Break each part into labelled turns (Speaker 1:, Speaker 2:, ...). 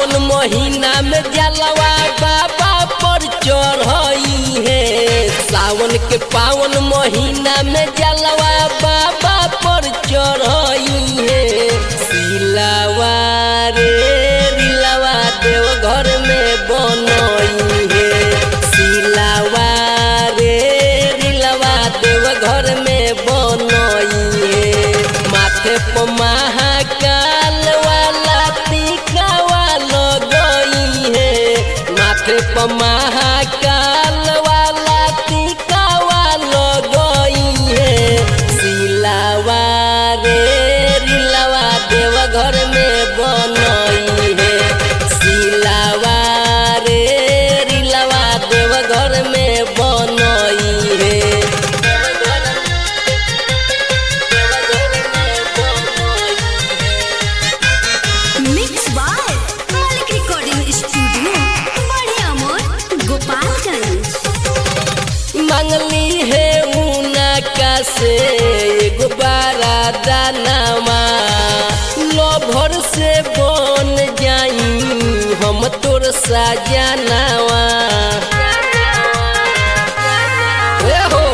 Speaker 1: पावन महीना में जलवा बाबा पर चढ़ई है। सावन के पावन महीना में जलवा बाबा पर चढ़ई है। सिलावा रे रिलवा देव घर में बनई है। सिलावा रे रिलवा देव घर में बनई है। माथे पर महाकाल वाला टीकावा लगई है। माथे पर महाकाल वाला टीकावा लगई है। सिलावा रे रिलवा देव घर में बनई है। सिलावा रे रिलवा देव घर में बनई है।
Speaker 2: मिक्स बाय मालिक रिकॉर्डिंग स्टूडियो बढ़िया मोड़ गोपालगंज।
Speaker 1: मंगली है उनका से एगो बारा दानावा। लोभर से बन जाई हम तोर सजनावा। हो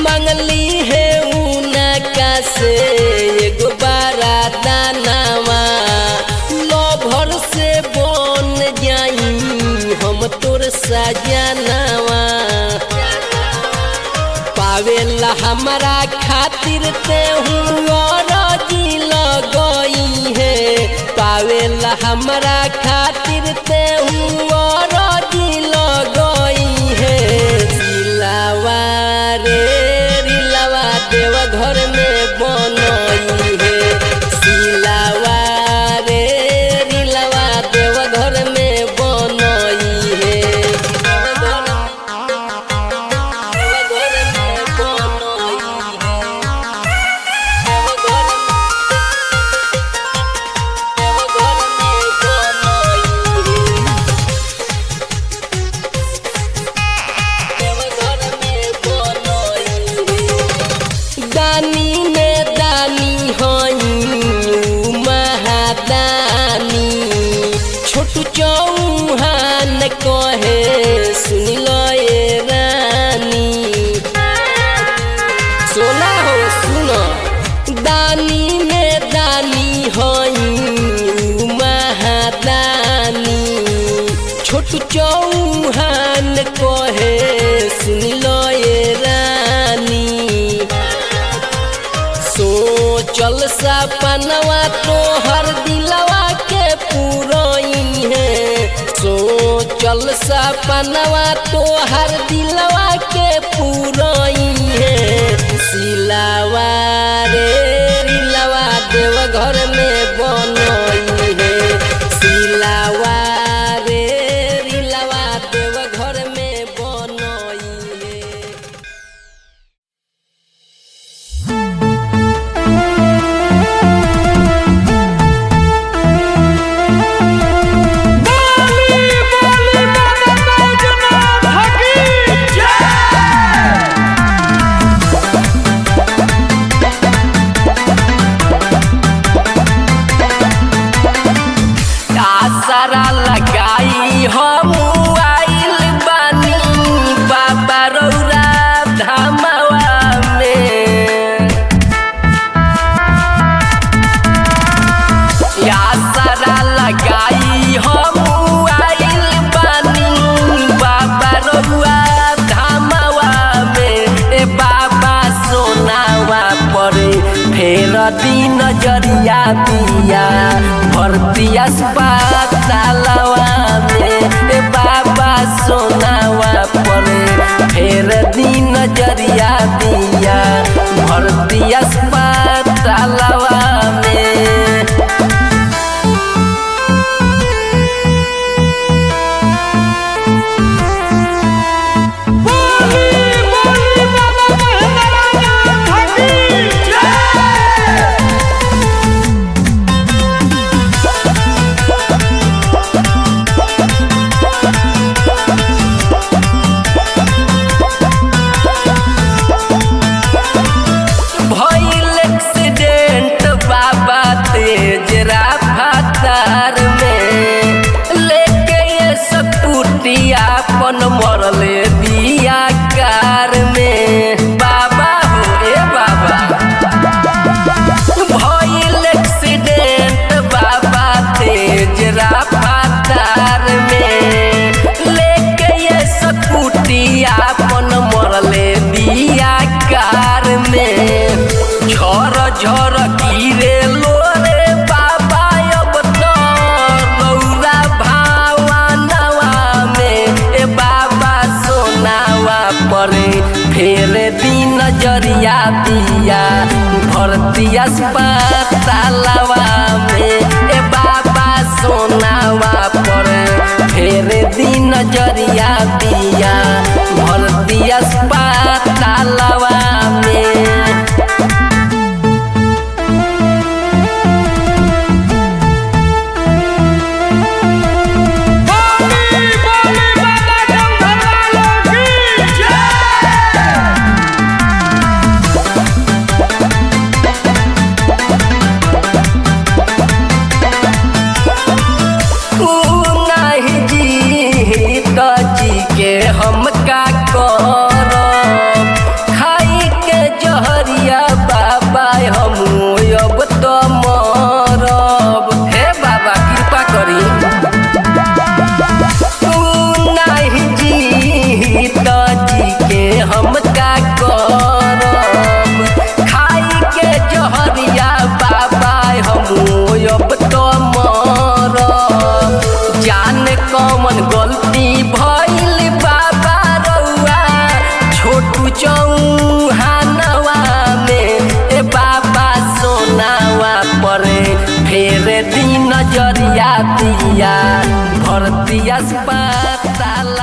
Speaker 1: मंगली है उनका से एगो बारा दानावा। लोभर से बन जाई हम तोर सजनावा। पावेला हमारा खातिर ते जी लगई है। पावेला हमारा खातिर ते जी लगई है। सिलावा रे रिलवा देव घर में बनई है। सिलावा रे रिलवा देव घर में बनई है। दानी में दानी हई महादानी। छोटू चौहान कहे सुन लो ये रानी। सोना हो सुनो दानी में दानी हई महादानी। छोटू चौहान कहे सुन लो ये रानी। सोचल सपनवा तोहर दिलवा के पूरई है। सोचल सपनवा तोहर दिलवा के पूरई है। सिलावा रे रिलवा देव घर में बनई है। सिलावा रे रिलवा देव घर में बनई है। आसरा लगाई हम आइल बानी बाबा रौरा धामवा में। आसरा लगाई हम आइल बानी बाबा रौरा धामवा में। ए बाबा सोनावा पर फेर दी नजरिया दिया भर्ती अस्पतालवा में। ए बाबा सोनावा पर फेर दी नजरिया दिया भर्ती अस्पतालवा में। कुटिया पन मरले बिया कार में झर झर गिरे लोरे बाबा अब तो रौरा भावा नवा में ए बाबा सोनावा परे फेर दिन नजरिया दिया भरती अस्पतालवा में ए बाबा सोनावा परे फेर दिन नजरिया दिया भरती अस्पतालवा में। हम का करब खाई के जहरिया बाबा हम अब तो मरब। हे बाबा कृपा करी नहीं जी तो जी के हम का करब खाई के जहरिया बाबा हम अब तो मरब। जान कौन गलती भइल चौहानवा में ए बाबा सोनावा परे फेर दिन नजरिया दिया भरती अस्पताल